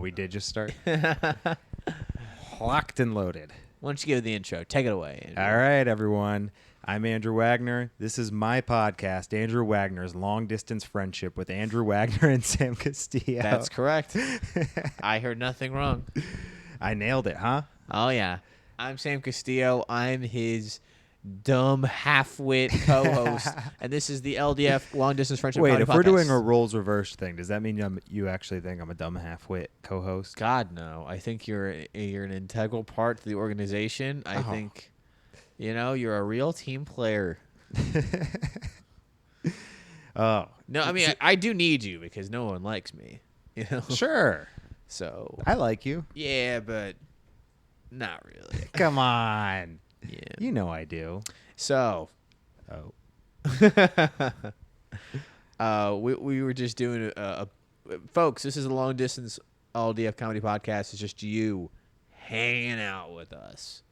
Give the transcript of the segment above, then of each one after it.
We did just start. Locked and loaded. Why don't you give the intro? Take it away, Andrew. All right, everyone. I'm Andrew Wagner. This is my podcast, Andrew Wagner's Long Distance Friendship with Andrew Wagner and Sam Castillo. That's correct. I heard nothing wrong. I nailed it, huh? Oh, yeah. I'm Sam Castillo. I'm his dumb half-wit co-host, and this is the LDF Long Distance Friendship Wait, Comedy if Podcast. we're doing a roles reversed thing, does that mean you actually think I'm a dumb half-wit co-host? God, no. I think you're an integral part to the organization. I think, you're a real team player. Oh. No, I mean, I do need you because no one likes me. Sure. So, I like you. yeah, but not really. Come on. Yeah. You know I do. So, we were just doing folks, this is a long distance LDF comedy podcast. It's just you hanging out with us.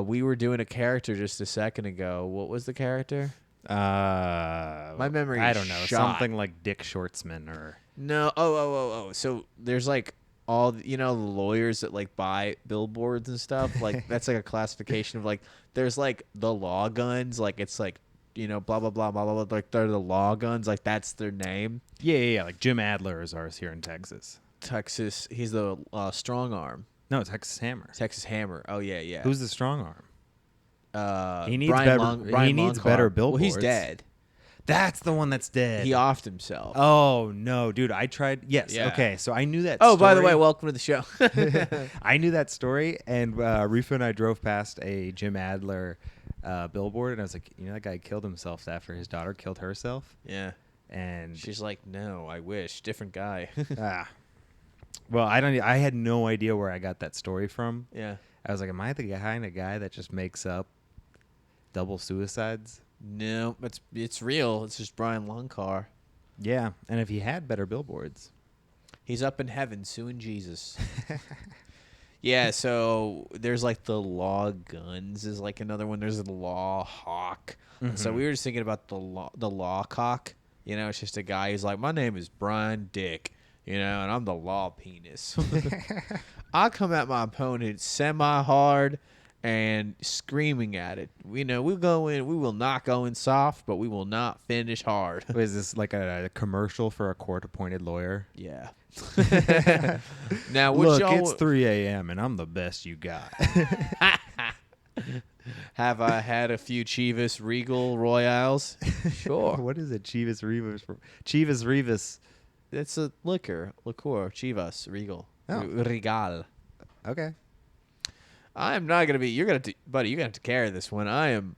We were doing a character just a second ago. What was the character? My memory I is don't know. shot. Something like Dick Schwartzman or No. Oh. So there's like all the lawyers that like buy billboards and stuff. Like that's like a classification of like there's like the law guns. Like it's like blah blah blah blah blah. Like they're the law guns. Like that's their name. Yeah. Like Jim Adler is ours here in Texas. Texas. He's the strong arm. No, Texas Hammer. Texas Hammer. Oh yeah. Who's the strong arm? He needs Brian better. He needs better billboards. Well, he's dead. That's the one that's dead. He offed himself. Oh no, dude! I tried. Yes. Yeah. Okay. So I knew that. Oh, story. by the way, welcome to the show. I knew that story, and Rifa and I drove past a Jim Adler billboard, and I was like, that guy killed himself after his daughter killed herself. Yeah. And She's like, no, I wish. Different guy. Well, I had no idea where I got that story from. Yeah. I was like, am I the kind of guy that just makes up double suicides? No, it's real. It's just Brian Longcar. Yeah, and if he had better billboards. He's up in heaven suing Jesus. Yeah, so there's like the Law Guns is like another one. There's the Law Hawk. Mm-hmm. So we were just thinking about the Law Cock. It's just a guy who's like, my name is Brian Dick, and I'm the Law Penis. I come at my opponent semi-hard and screaming at it. We'll go in. We will not go in soft, but we will not finish hard. Is this like a commercial for a court-appointed lawyer? Yeah. Now, look, it's 3 a.m. and I'm the best you got. Have I had a few Chivas Regal Royales? Sure. What is it? Chivas Rivas? Chivas Rivas. It's a liquor. Chivas Regal. Oh. Regal. Okay. I'm not gonna be. You're gonna, buddy. You're gonna have to carry this one. I am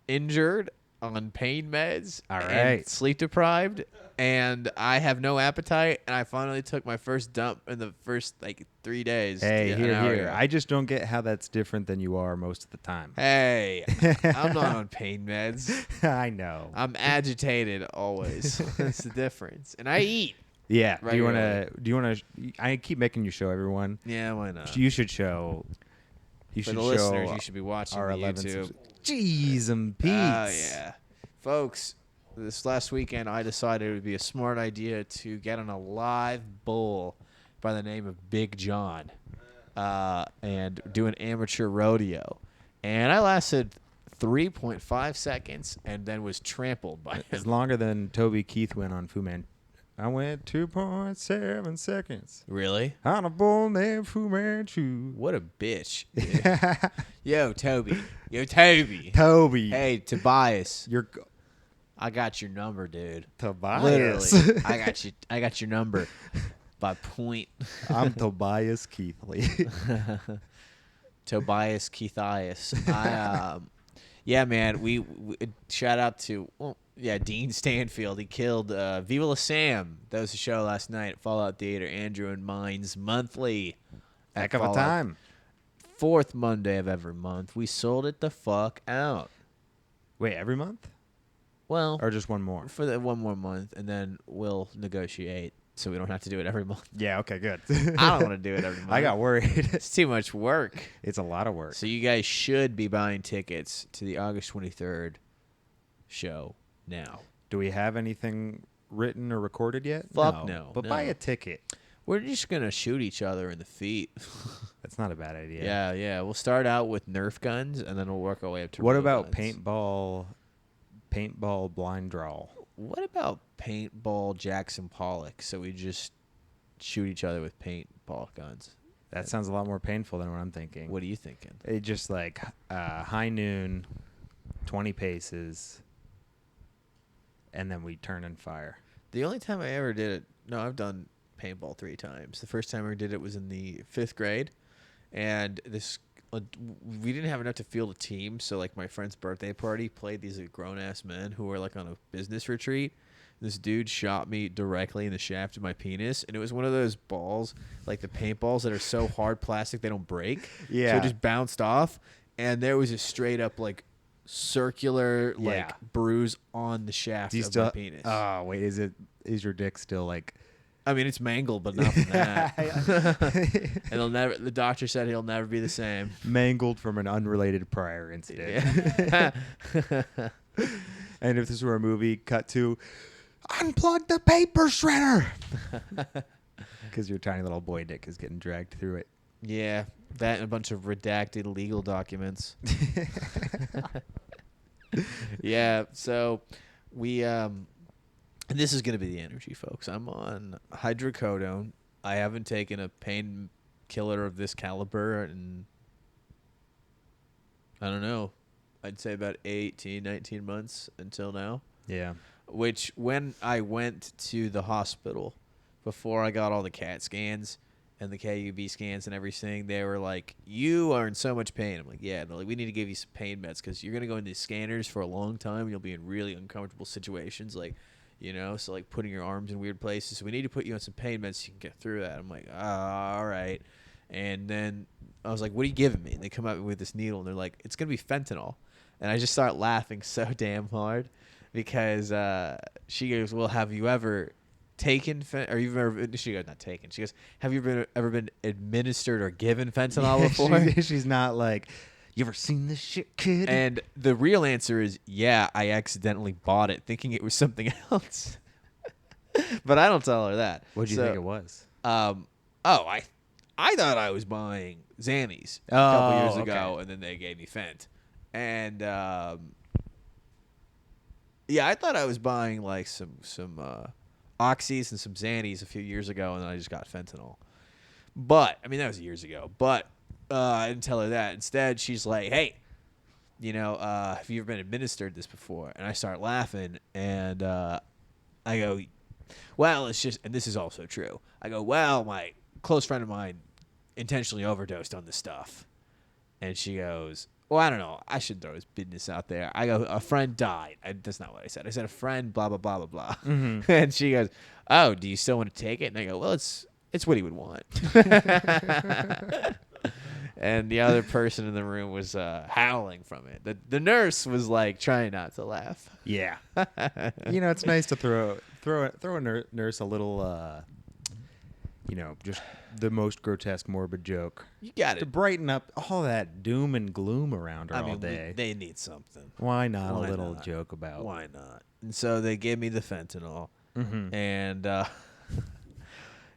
injured on pain meds. All right. And sleep deprived, and I have no appetite. And I finally took my first dump in the first 3 days. Hey, here. Ago. I just don't get how that's different than you are most of the time. Hey, I'm not on pain meds. I know. I'm agitated always. That's the difference. And I eat. Yeah. Regularly. Do you wanna? I keep making you show everyone. Yeah, why not? You should show. You For should the show listeners, you should be watching our the 11 YouTube. Jeez and Pete's. Oh, yeah. Folks, this last weekend, I decided it would be a smart idea to get on a live bull by the name of Big John and do an amateur rodeo. And I lasted 3.5 seconds and then was trampled by him. It's longer than Toby Keith went on Fu Man. I went 2.7 seconds. Really? On a bull named Fu Manchu. What a bitch. Yo, Toby. Toby. Hey, Tobias. You're I got your number, dude. Tobias. Literally. I got your number by point. I'm Tobias Keithley. Tobias Keithias. Yeah, man. We shout out to Dean Stanfield. He killed Viva La Sam. That was the show last night at Fallout Theater. Andrew and Mine's monthly. Heck of a time. Fourth Monday of every month. We sold it the fuck out. Wait, every month? Well, or just one more? For the one more month, and then we'll negotiate so we don't have to do it every month. Yeah, okay, good. I don't want to do it every month. I got worried. It's too much work. It's a lot of work. So you guys should be buying tickets to the August 23rd show now. Do we have anything written or recorded yet? Fuck no. But no. buy a ticket. We're just going to shoot each other in the feet. That's not a bad idea. Yeah. We'll start out with Nerf guns, and then we'll work our way up to What real about guns. paintball blind draw? What about paintball Jackson Pollock? So we just shoot each other with paintball guns. That sounds a lot more painful than what I'm thinking. What are you thinking? It just like high noon, 20 paces, and then we turn and fire. The only time I ever did it, no, I've done paintball 3 times. The first time I did it was in the 5th grade, and we didn't have enough to field a team, so like my friend's birthday party played these grown-ass men who were like on a business retreat. This dude shot me directly in the shaft of my penis, and it was one of those balls, like the paintballs that are so hard plastic they don't break. Yeah. So it just bounced off, and there was a straight up like circular like bruise on the shaft of my penis. Oh wait, is your dick still like? I mean, it's mangled, but not from that. And the doctor said he'll never be the same. Mangled from an unrelated prior incident. Yeah. And if this were a movie, cut to unplug the paper shredder. Because your tiny little boy dick is getting dragged through it. Yeah, that and a bunch of redacted legal documents. Yeah, so we and this is going to be the energy, folks. I'm on hydrocodone. I haven't taken a painkiller of this caliber in, I don't know, I'd say about 18, 19 months until now. Yeah. Which, when I went to the hospital, before I got all the CAT scans and the KUB scans and everything, they were like, you are in so much pain. I'm like, yeah. They're like, we need to give you some pain meds because you're going to go into scanners for a long time and you'll be in really uncomfortable situations. Like, you know, so like putting your arms in weird places. So we need to put you on some pain meds so you can get through that. I'm like, all right. And then I was like, what are you giving me? And they come at me with this needle and they're like, it's going to be fentanyl. And I just start laughing so damn hard because she goes, well, have you ever taken or you've ever, she goes, not taken. She goes, have you ever been administered or given fentanyl before? She's not like, you ever seen this shit, kid? And the real answer is, yeah, I accidentally bought it thinking it was something else. But I don't tell her that. What do you think it was? I thought I was buying Xannies a couple years ago, and then they gave me Fent. And yeah, I thought I was buying like some Oxys and some Xannies a few years ago, and then I just got fentanyl. But I mean, that was years ago. But I didn't tell her that. Instead, she's like, "Hey, you know, have you ever been administered this before?" And I start laughing, and I go, "Well, it's just," and this is also true. I go, "Well, my close friend of mine intentionally overdosed on this stuff," and she goes, well, I don't know. I should throw his business out there. I go, a friend died. That's not what I said. I said a friend, blah, blah, blah, blah, blah. Mm-hmm. And she goes, oh, do you still want to take it? And I go, well, it's what he would want. And the other person in the room was howling from it. The nurse was like trying not to laugh. Yeah. You know, it's nice to throw a nurse a little, you know, just the most grotesque, morbid joke. You got to it. brighten up all that doom and gloom around her all day. They need something. Why not a little joke about? Why not? And so they gave me the fentanyl. Mm-hmm. And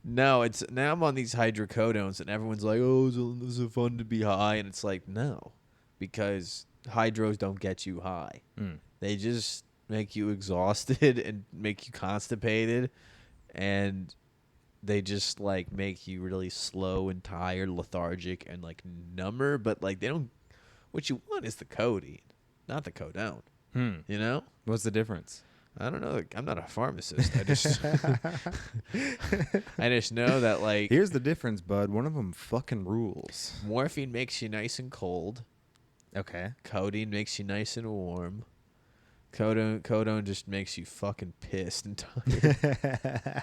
no, now I'm on these hydrocodones, and everyone's like, oh, is it fun to be high? And it's like, no, because hydros don't get you high. Mm. They just make you exhausted and make you constipated, and they just like make you really slow and tired, lethargic, and like number. But like they don't. What you want is the codeine, not the codone. You know? What's the difference? I don't know. I'm not a pharmacist. I just I just know that like here's the difference, bud. One of them fucking rules. Morphine makes you nice and cold. Okay. Codeine makes you nice and warm. Codone just makes you fucking pissed and tired.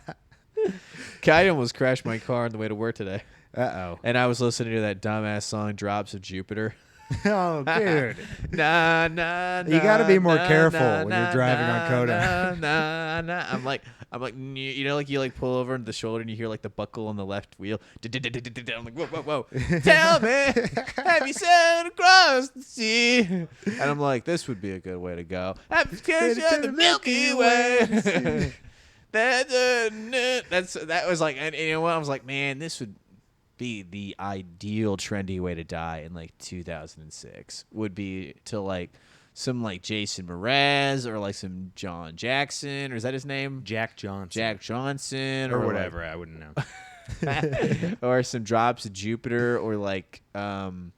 I almost crashed my car on the way to work today. Uh-oh. And I was listening to that dumbass song, Drops of Jupiter. Oh, dude. Nah, nah, you got to be more careful when nah, you're driving on Coda. Nah. I'm like, you know, like you like pull over into the shoulder and you hear like the buckle on the left wheel. I'm like, whoa. Tell me, have you sailed across the sea? And I'm like, this would be a good way to go. I'm the Milky Way. That was like, and you know what? I was like, man, this would be the ideal trendy way to die in like 2006. Would be to like some like Jason Mraz or like some John Jackson, or is that his name? Jack Johnson. Jack Johnson or whatever. I wouldn't know. Or some Drops of Jupiter, or like some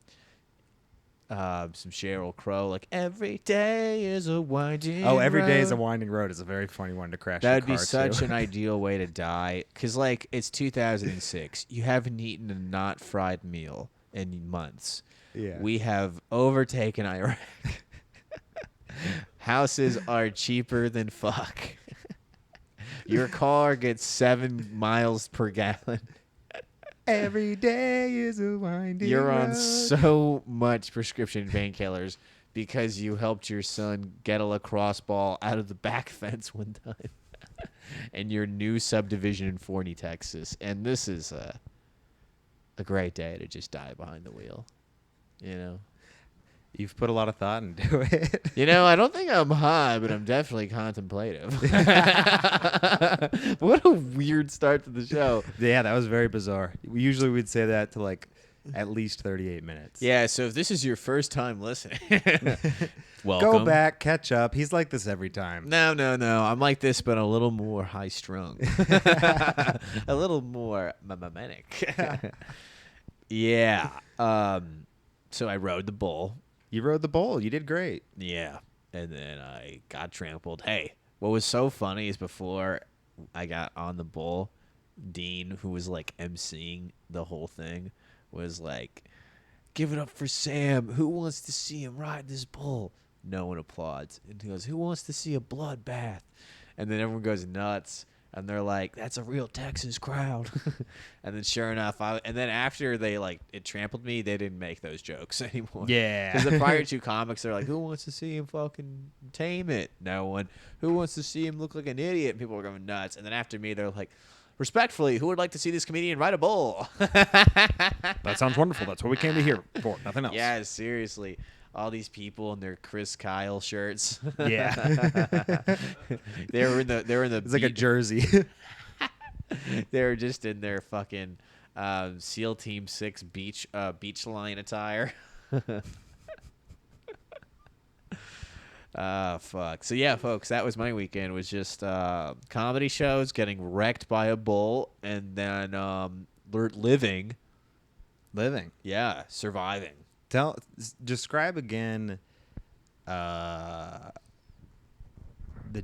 Sheryl Crow, like every day is a winding road. Every day is a winding road is a very funny one to crash. That'd be car such to. an ideal way to die, because like it's 2006. You haven't eaten a not fried meal in months. Yeah. We have overtaken Iraq. Houses are cheaper than fuck. Your car gets 7 miles per gallon. Every day is a winding You're road. on so much prescription painkillers because you helped your son get a lacrosse ball out of the back fence one time in your new subdivision in Forney, Texas. And this is a great day to just die behind the wheel, you know? You've put a lot of thought into it. You know, I don't think I'm high, but I'm definitely contemplative. What a weird start to the show. Yeah, that was very bizarre. Usually we'd say that to like at least 38 minutes. Yeah, so if this is your first time listening, welcome. Go back, catch up. He's like this every time. No. I'm like this, but a little more high-strung. A little more manic. Yeah. So I rode the bull. You rode the bull. You did great. Yeah. And then I got trampled. Hey, what was so funny is before I got on the bull, Dean, who was like emceeing the whole thing, was like, "Give it up for Sam. Who wants to see him ride this bull?" No one applauds. And he goes, "Who wants to see a bloodbath?" And then everyone goes nuts. And they're like, "That's a real Texas crowd." And then sure enough, and then after they like it trampled me, they didn't make those jokes anymore. Yeah. Because the prior two comics, they're like, "Who wants to see him fucking tame it?" No one. "Who wants to see him look like an idiot?" And people were going nuts. And then after me, they're like, "Respectfully, who would like to see this comedian ride a bull?" That sounds wonderful. That's what we came to hear for. Nothing else. Yeah, seriously. All these people in their Chris Kyle shirts. Yeah. They were in the It's like a jersey. They were just in their fucking SEAL Team 6 beach line attire. Fuck. So yeah, folks, that was my weekend. Was just comedy shows, getting wrecked by a bull, and then living. Yeah, surviving. Describe again the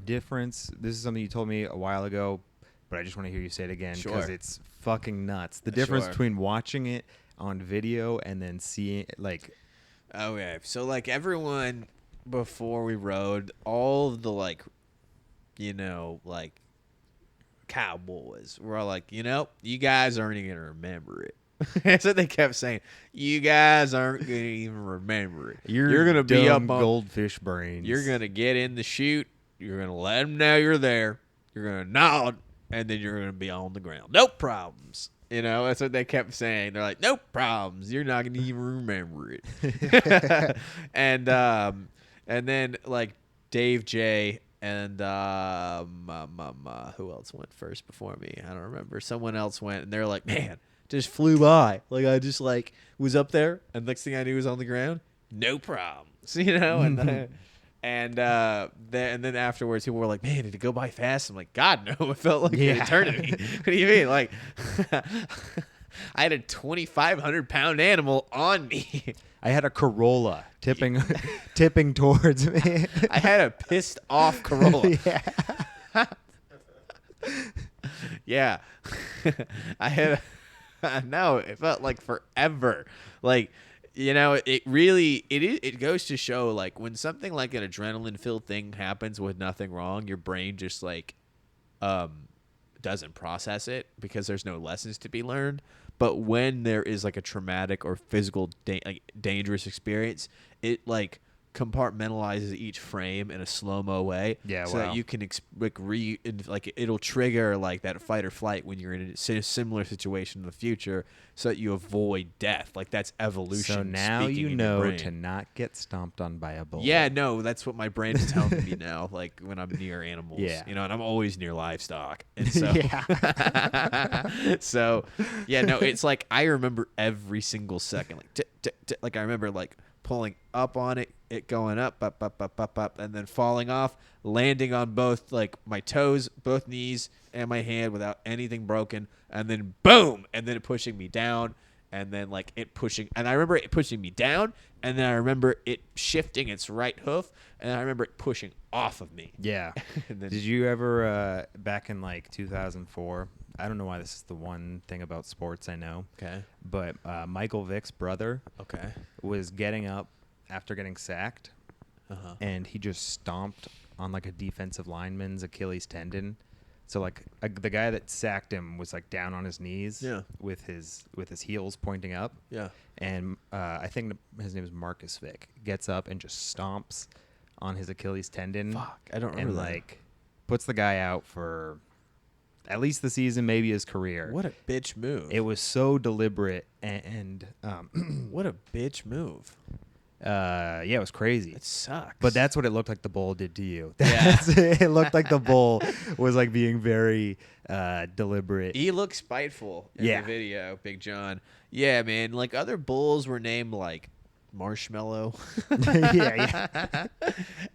difference. This is something you told me a while ago, but I just want to hear you say it again because it's fucking nuts. The difference between watching it on video and then seeing it, like. Okay, so like everyone before we rode, all of the like, you know, like cowboys were all like, you know, you guys aren't even gonna remember it. That's what they kept saying. You guys aren't gonna even remember it. You're gonna be up on goldfish brains. You're gonna get in the chute. You're gonna let them know you're there. You're gonna nod, and then you're gonna be on the ground. No problems. You know, that's what they kept saying. They're like, no problems. You're not gonna even remember it. And then like Dave J and who else went first before me? I don't remember. Someone else went, and they're like, man, just flew by. Like I just like was up there, and next thing I knew was on the ground. No problems, you know. And then afterwards, people were like, "Man, did it go by fast?" I'm like, "God, no! It felt like an eternity." What do you mean? Like, I had a 2,500-pound animal on me. I had a Corolla tipping towards me. I had a pissed off Corolla. Yeah. I had. No, it felt like forever. Like. You know, it goes to show, like, when something like an adrenaline-filled thing happens with nothing wrong, your brain just, like, doesn't process it because there's no lessons to be learned. But when there is, like, a traumatic or physical dangerous experience, it, like, compartmentalizes each frame in a slow-mo way. Yeah, so that you can it'll trigger like that fight or flight when you're in a similar situation in the future, so that you avoid death. Like that's evolution. So now speaking you in your know brain. to not get stomped on by a bull. Yeah, no, that's what my brain is telling me now. Like when I'm near animals, Yeah. you know, and I'm always near livestock, and so so yeah, no, it's like I remember every single second, like tick, tick, tick, like I remember like pulling up on it going up, and then falling off, landing on both like my toes, both knees, and my hand without anything broken, and then boom, and then it pushing me down, and then like it pushing, and I remember it pushing me down, and then I remember it shifting its right hoof, and I remember it pushing off of me. Yeah. And then, Did you ever back in like 2004? I don't know why this is the one thing about sports I know. okay, But Michael Vick's brother okay, was getting up after getting sacked, uh-huh. and he just stomped on like a defensive lineman's Achilles tendon. So like the guy that sacked him was like down on his knees, Yeah. with his heels pointing up. Yeah. And I think his name is Marcus Vick. Gets up and just stomps on his Achilles tendon. Fuck, I don't remember and that. like puts the guy out for at least the season, maybe his career. What a bitch move. It was so deliberate and What a bitch move. yeah, it was crazy. It sucks. But that's what it looked like the bull did to you. Yeah. It looked like the bull was like being very deliberate. He looks spiteful in Yeah. the video, Big John. Yeah, man. Like other bulls were named like Marshmallow. Yeah.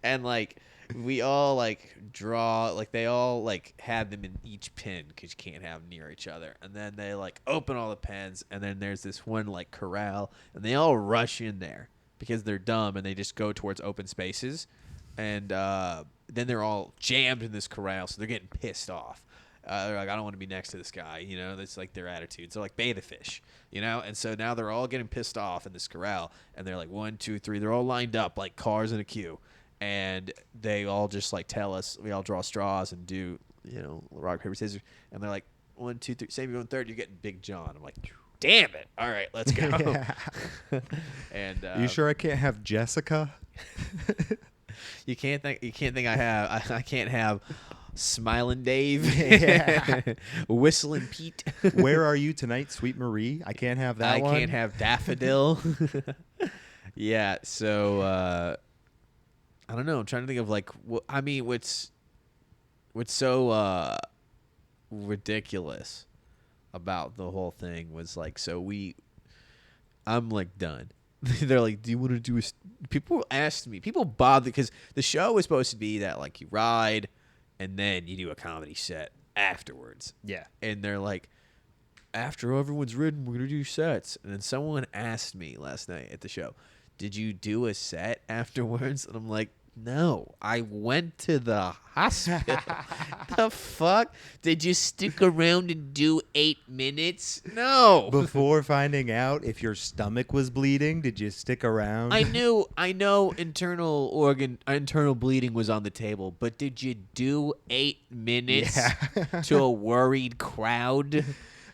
And like we all like draw, like they all like had them in each pen because you can't have them near each other. And then they like open all the pens, and then there's this one like corral, and they all rush in there because they're dumb and they just go towards open spaces. And then they're all jammed in this corral, so they're getting pissed off. They're like, I don't want to be next to this guy, you know. That's like their attitude. So like, beta fish, you know. And so now they're all getting pissed off in this corral, and they're like 1, 2, 3. They're all lined up like cars in a queue, and they all just like tell us. We all draw straws and do, you know, rock paper scissors, and they're like 1, 2, 3. Say you're going third, you're getting Big John. I'm like, damn it! All right, let's go. And You sure I can't have Jessica? You can't think I can't have Smiling Dave, Whistling Pete. Where are you tonight, Sweet Marie? I can't have that one. I can't have Daffodil. Yeah, so I don't know. I'm trying to think of like what's so ridiculous about the whole thing was like, I'm like done. They're like, do you want to do people asked me, people bother, because the show was supposed to be that like you ride and then you do a comedy set afterwards. Yeah. And they're like, after everyone's ridden, we're going to do sets. And then someone asked me last night at the show, did you do a set afterwards? And I'm like, no, I went to the hospital. The fuck? Did you stick around and do 8 minutes? No. Before finding out if your stomach was bleeding, did you stick around? I know internal bleeding was on the table, but did you do 8 minutes to a worried crowd?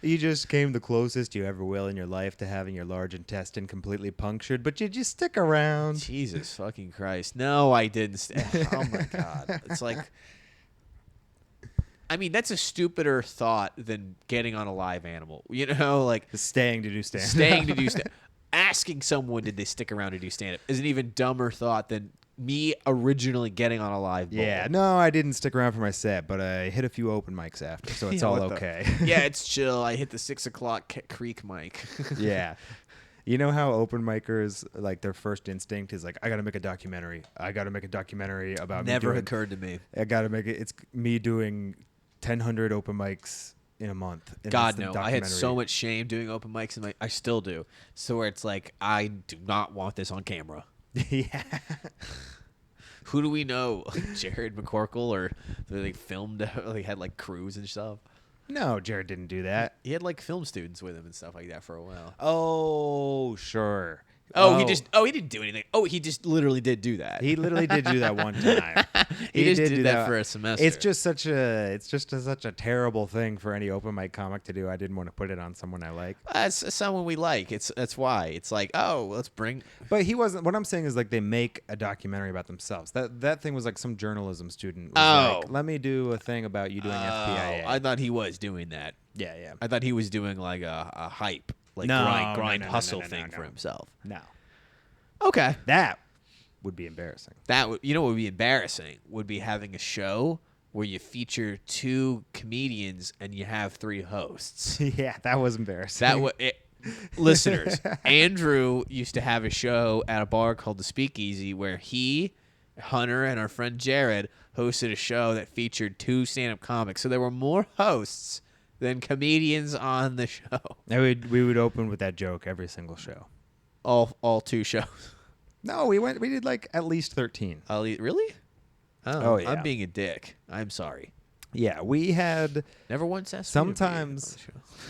You just came the closest you ever will in your life to having your large intestine completely punctured, but you just stick around. Jesus fucking Christ. No, I didn't. Oh my God. It's like, I mean, that's a stupider thought than getting on a live animal. You know, like Staying to do stand-up. staying to do stand. Asking someone, did they stick around to do stand up, is an even dumber thought than me originally getting on a live bull. Yeah, no, I didn't stick around for my set, but I hit a few open mics after, so it's Yeah, all what the- okay. Yeah, it's chill. I hit the 6 o'clock creek mic. Yeah. You know how open micers, like, their first instinct is like, I got to make a documentary. I got to make a documentary about me Never doing, occurred to me. I got to make it. It's me doing 1,000 open mics in a month. And God, that's the no. I had so documentary. much shame doing open mics, and I still do. So where it's like, I do not want this on camera. Yeah. Who do we know? Jared McCorkle, or they filmed, they had like crews and stuff. No, Jared didn't do that. He had like film students with him and stuff like that for a while. Oh, sure. He didn't do anything. Oh, he just literally did do that. He literally did do that one time. he just did that for a semester. It's just such a terrible thing for any open mic comic to do. I didn't want to put it on someone I like. It's someone we like. That's why. It's like, oh, let's bring. But he wasn't. What I'm saying is like they make a documentary about themselves. That thing was like some journalism student. Was like, let me do a thing about you doing FPIA. I thought he was doing that. Yeah. I thought he was doing like a hype, like grind hustle thing for himself. No. Okay. That would be embarrassing. What would be embarrassing would be having a show where you feature 2 comedians and you have 3 hosts. Yeah, that was embarrassing. Listeners, Andrew used to have a show at a bar called the Speakeasy where he, Hunter, and our friend Jared hosted a show that featured 2 stand-up comics. So there were more hosts than comedians on the show. And we would open with that joke every single show. All 2 shows. No, we did like at least 13. Really? Oh, yeah. I'm being a dick. I'm sorry. Yeah, we had Never once asked. sometimes.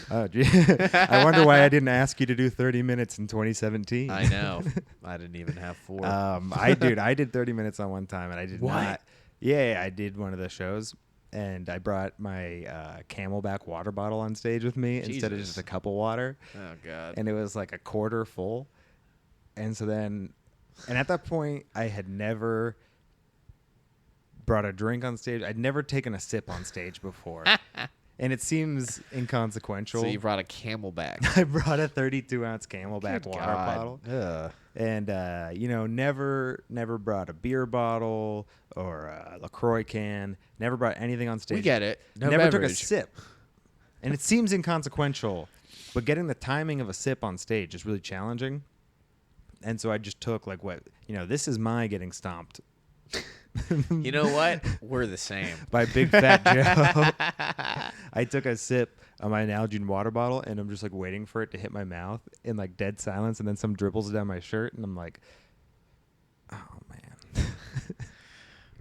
Oh, gee. I wonder why I didn't ask you to do 30 minutes in 2017. I know. I didn't even have 4. I did 30 minutes on one time, and I did What? not. Yeah, I did one of the shows, and I brought my Camelback water bottle on stage with me instead of Jesus. just a cup of water. Oh God. And it was like a quarter full. And so then, and at that point, I had never brought a drink on stage. I'd never taken a sip on stage before. And it seems inconsequential. So you brought a Camelback. I brought a 32-ounce Camelback Good water God. bottle. Ugh. And, never brought a beer bottle or a LaCroix can. Never brought anything on stage. We get it. No never took a beverage. sip. And it seems inconsequential, but getting the timing of a sip on stage is really challenging. And so I just took this is my getting stomped. You know what? We're the same. By Big Fat Joe. I took a sip of my Nalgene water bottle, and I'm just like waiting for it to hit my mouth in like dead silence, and then some dribbles down my shirt, and I'm like, oh man.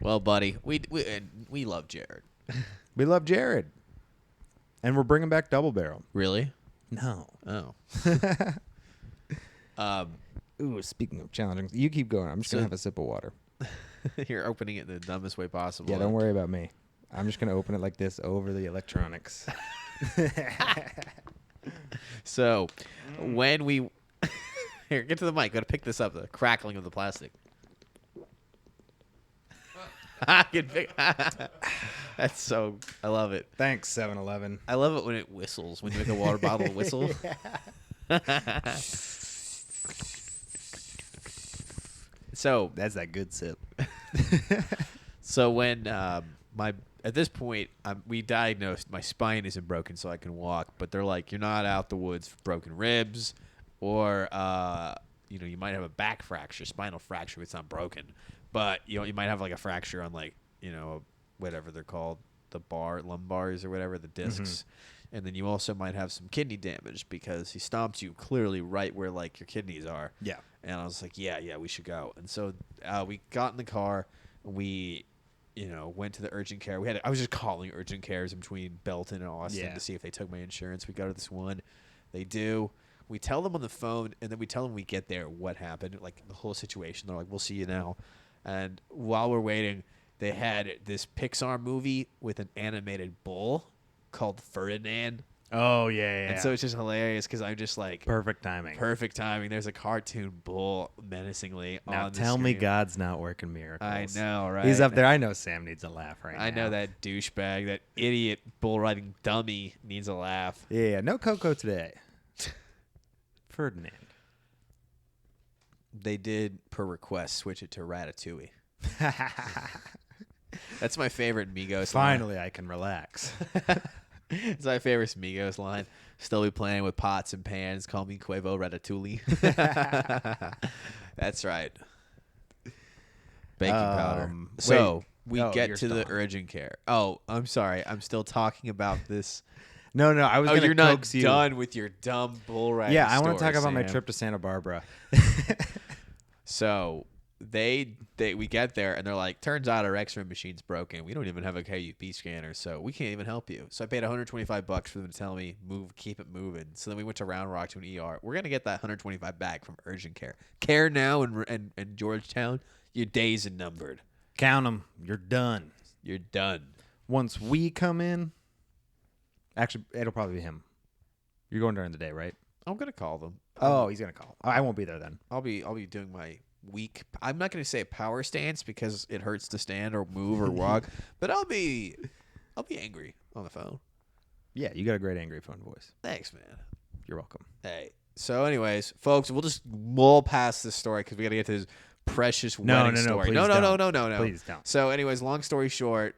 Well, buddy, we love Jared. We love Jared, and we're bringing back Double Barrel. Really? No. Oh. Ooh, speaking of challenging, you keep going. I'm just gonna have a sip of water. You're opening it in the dumbest way possible. Yeah, don't worry about me. I'm just gonna open it like this over the electronics. So, when we here, get to the mic. Got to pick this up. The crackling of the plastic. I can pick. That's so. I love it. Thanks, 7-Eleven. I love it when it whistles. When you make a water bottle whistle. So That's that good sip. So when at this point we diagnosed my spine isn't broken, so I can walk. But they're like, you're not out the woods for broken ribs, or you might have a back fracture, spinal fracture. It's not broken, but you might have like a fracture on whatever they're called, the lumbars or whatever, the discs. Mm-hmm. And then you also might have some kidney damage because he stomps you clearly right where like your kidneys are. Yeah. And I was like, yeah, we should go. And so we got in the car. We, went to the urgent care. I was just calling urgent cares in between Belton and Austin to see if they took my insurance. We go to this one. They do. We tell them on the phone, and then we tell them we get there what happened, like the whole situation. They're like, we'll see you now. And while we're waiting, they had this Pixar movie with an animated bull called Ferdinand. Oh, yeah. And so it's just hilarious because I'm just like... Perfect timing. Perfect timing. There's a cartoon bull menacingly now on the tell me screen. God's not working miracles. I know, right? He's up there. I know Sam needs a laugh right now. I know that douchebag, that idiot bull riding dummy needs a laugh. Yeah, no Coco today. Ferdinand. They did, per request, switch it to Ratatouille. That's my favorite Migos Finally, I can relax. It's my favorite Migos line. Still be playing with pots and pans. Call me Quavo Ratatouille. That's right. Baking powder. So we get to the urgent care. Oh, I'm sorry. I'm still talking about this. No, I was going to coax you. You're not done with your dumb bull riding Yeah, I want to story, talk about my Sam. trip to Santa Barbara. So we get there and they're like, turns out our X-ray machine's broken. We don't even have a KUP scanner, so we can't even help you. So I paid $125 for them to tell me keep it moving. So then we went to Round Rock to an ER. We're gonna get that $125 back from urgent care. Care now and Georgetown, your days are numbered. Count them. You're done. You're done. Once we come in, actually, it'll probably be him. You're going during the day, right? I'm gonna call them. Oh, he's gonna call. I won't be there then. I'll be doing my weak. I'm not gonna say power stance because it hurts to stand or move or walk, but I'll be angry on the phone. Yeah, you got a great angry phone voice. Thanks, man. You're welcome. Hey. So, anyways, folks, we'll just mull past this story because we got to get to this precious wedding story. No. Please don't. So, anyways, long story short,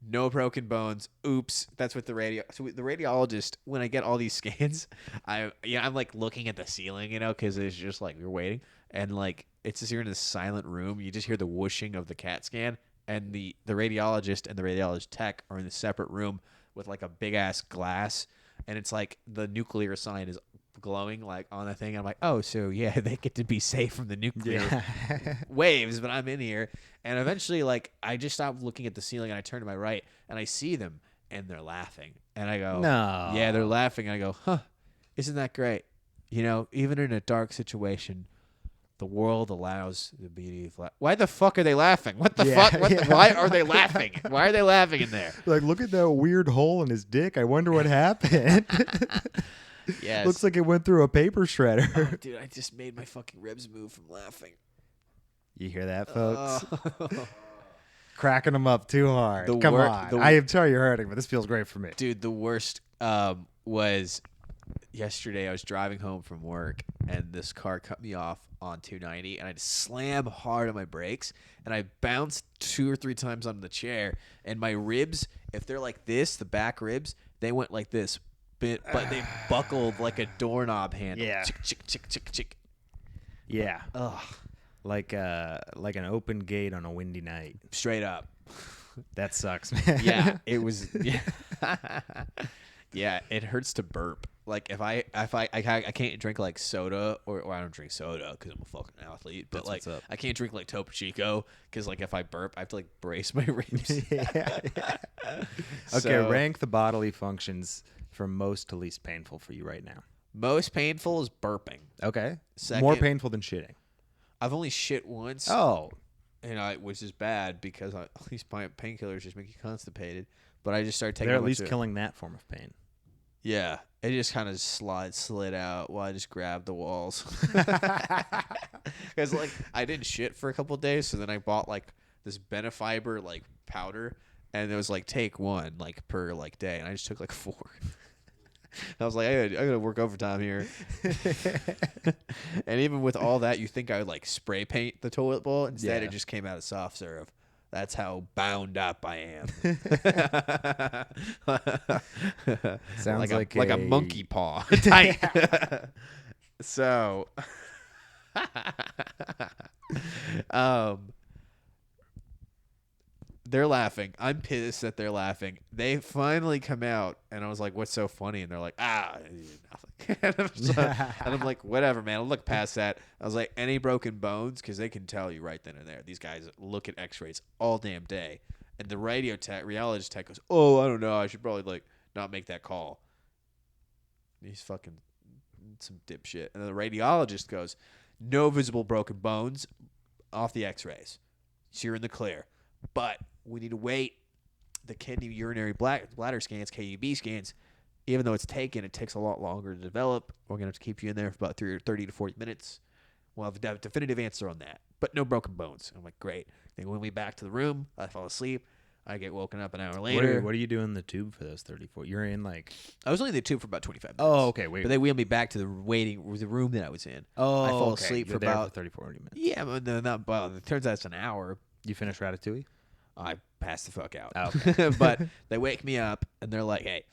no broken bones. Oops. That's what the radiologist, when I get all these scans, I'm like looking at the ceiling, because it's just like you're waiting. And like, it's just you're in this silent room. You just hear the whooshing of the CAT scan. And the radiologist and the radiologist tech are in a separate room with like a big ass glass. And it's like the nuclear sign is glowing like on the thing. I'm like, oh, so yeah, they get to be safe from the nuclear waves, but I'm in here. And eventually, like, I just stopped looking at the ceiling and I turn to my right and I see them and they're laughing. And I go, no. Yeah, they're laughing. And I go, huh, isn't that great? Even in a dark situation, the world allows the beauty of life. Why the fuck are they laughing? What the fuck? Why are they laughing? Why are they laughing in there? Like, look at that weird hole in his dick. I wonder what happened. Yes. Looks like it went through a paper shredder. Oh, dude, I just made my fucking ribs move from laughing. You hear that, folks? Cracking them up too hard. Come on. I am sorry you're hurting, but this feels great for me. Dude, the worst was yesterday. I was driving home from work, and this car cut me off on 290, and I just slammed hard on my brakes, and I bounced 2 or 3 times on the chair, and my ribs, if they're like this, the back ribs, they went like this, but they buckled like a doorknob handle. Yeah. Chick, chick, chick, chick, chick. Yeah. Ugh. Like an open gate on a windy night. Straight up. That sucks, man. Yeah, it was. Yeah. Yeah, it hurts to burp. Like if I can't drink like soda or I don't drink soda because I'm a fucking athlete. But That's like I can't drink like Topo Chico because like if I burp I have to like brace my ribs. Yeah. Okay, rank the bodily functions from most to least painful for you right now. Most painful is burping. Okay. Second, more painful than shitting. I've only shit once. Oh. Which is bad because at least painkillers just make you constipated. But I just started taking. They're at least killing that form of pain. Yeah, it just kind of slid out while I just grabbed the walls. Because like I didn't shit for a couple of days, so then I bought like this Benefiber like powder, and it was like take 1 like per like day, and I just took like 4. I was like, I gotta work overtime here. And even with all that, you think I would like spray paint the toilet bowl? Instead, it just came out of soft serve. That's how bound up I am. Sounds like a monkey paw tight. So, they're laughing. I'm pissed that they're laughing. They finally come out, and I was like, "What's so funny?" And they're like, nothing. And I'm like, "Whatever, man. I'll look past that." I was like, "Any broken bones?" Because they can tell you right then and there. These guys look at X-rays all damn day, and the radiologist tech goes, "Oh, I don't know. I should probably like not make that call." He's fucking some dipshit. And then the radiologist goes, "No visible broken bones off the X-rays, so you're in the clear, but we need to wait. The kidney urinary bladder scans, KUB scans, even though it's taken, it takes a lot longer to develop. We're going to have to keep you in there for about 30 to 40 minutes. We'll have a definitive answer on that, but no broken bones." I'm like, great. They wheel me back to the room. I fall asleep. I get woken up an hour later. What are you doing in the tube for those 34? You're in like... I was only in the tube for about 25 minutes. Oh, okay. Wait. But they wheeled me back to the room that I was in. Oh, I fall okay. asleep You're for there about... for 30, 40 minutes. Yeah, but it turns out it's an hour. You finished Ratatouille? I passed the fuck out. Oh, okay. But they wake me up, and they're like, hey,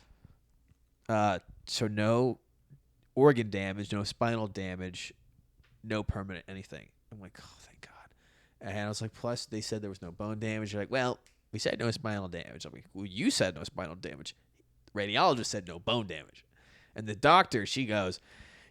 so no organ damage, no spinal damage, no permanent anything. I'm like, oh, thank God. And I was like, plus they said there was no bone damage. They're like, well, we said no spinal damage. I'm like, well, you said no spinal damage. The radiologist said no bone damage. And the doctor, she goes,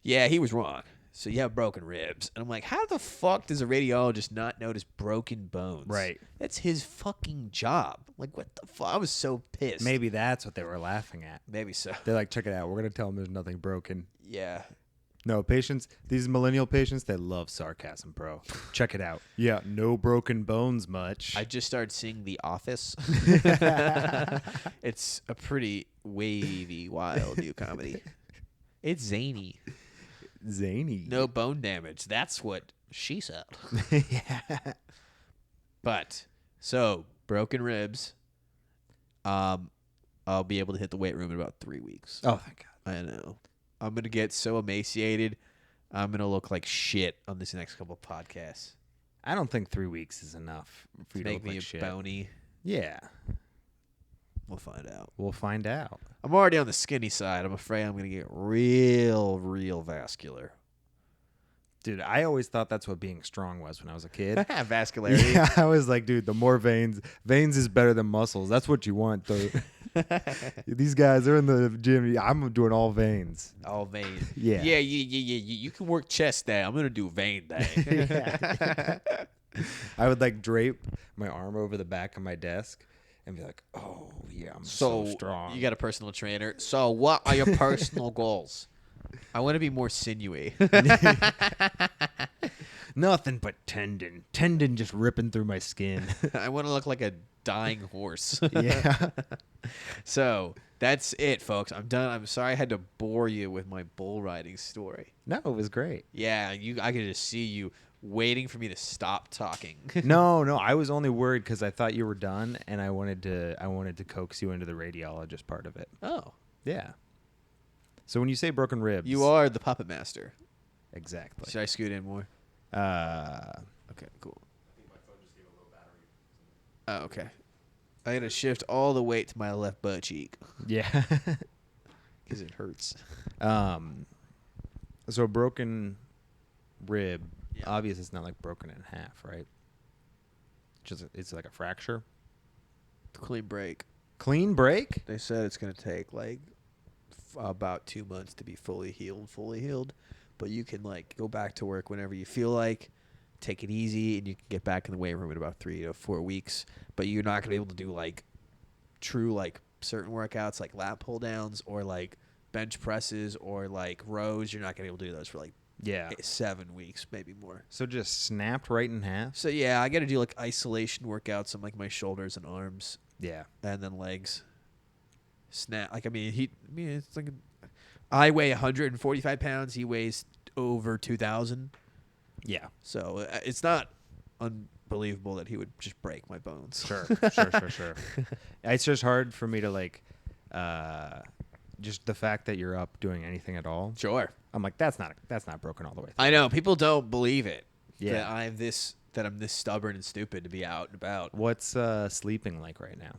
yeah, he was wrong. So you have broken ribs. And I'm like, how the fuck does a radiologist not notice broken bones? Right. That's his fucking job. Like, what the fuck? I was so pissed. Maybe that's what they were laughing at. Maybe so. They're like, check it out. We're going to tell them there's nothing broken. Yeah. No, patients, these millennial patients, they love sarcasm, bro. Check it out. Yeah, no broken bones much. I just started seeing The Office. It's a pretty wavy, wild new comedy. It's zany. Zany. No bone damage. That's what she said. Yeah. But, so, broken ribs. I'll be able to hit the weight room in about 3 weeks. Oh, thank God. I know. I'm going to get so emaciated. I'm going to look like shit on this next couple of podcasts. I don't think 3 weeks is enough for you to Make look me like a shit. bony. Yeah. We'll find out. We'll find out. I'm already on the skinny side. I'm afraid I'm going to get real vascular. Dude, I always thought that's what being strong was when I was a kid. Vascularity. Yeah, I was like, dude, the more veins is better than muscles. That's what you want, though. These guys are in the gym. I'm doing all veins. All vein. Yeah. Yeah. You can work chest day. I'm going to do vein day. Yeah. I would like drape my arm over the back of my desk and be like, oh, yeah, I'm so strong. You got a personal trainer. So what are your personal goals? I want to be more sinewy. Nothing but tendon. Tendon just ripping through my skin. I want to look like a dying horse. Yeah. So that's it, folks. I'm done. I'm sorry I had to bore you with my bull riding story. No, it was great. Yeah, I could just see you waiting for me to stop talking. No, I was only worried because I thought you were done, and I wanted to coax you into the radiologist part of it. Oh. Yeah. So when you say broken ribs, You are the puppet master. exactly. Should I scoot in more? Okay, cool. Oh, okay. I gotta shift all the weight to my left butt cheek Yeah. because it hurts. So broken rib, Yeah. obviously it's not like broken in half, right? Just it's like a fracture. Clean break. Clean break? They said it's gonna take like about 2 months to be fully healed, but you can like go back to work whenever you feel like. Take it easy, and you can get back in the weight room in about 3 to 4 weeks. But you're not gonna be able to do like true like certain workouts like lat pull downs or like bench presses or like rows. You're not gonna be able to do those for like 7 weeks, maybe more. So just snapped right in half? So yeah, I got to do like isolation workouts on like my shoulders and arms, Yeah. and then legs. Snap. Like it's like I weigh 145 pounds. He weighs over 2,000. Yeah. So it's not unbelievable that he would just break my bones. Sure. It's just hard for me to like just the fact that you're up doing anything at all. Sure. I'm like, that's not broken all the way through. I know people don't believe it. Yeah. That I'm this stubborn and stupid to be out and about. What's sleeping like right now?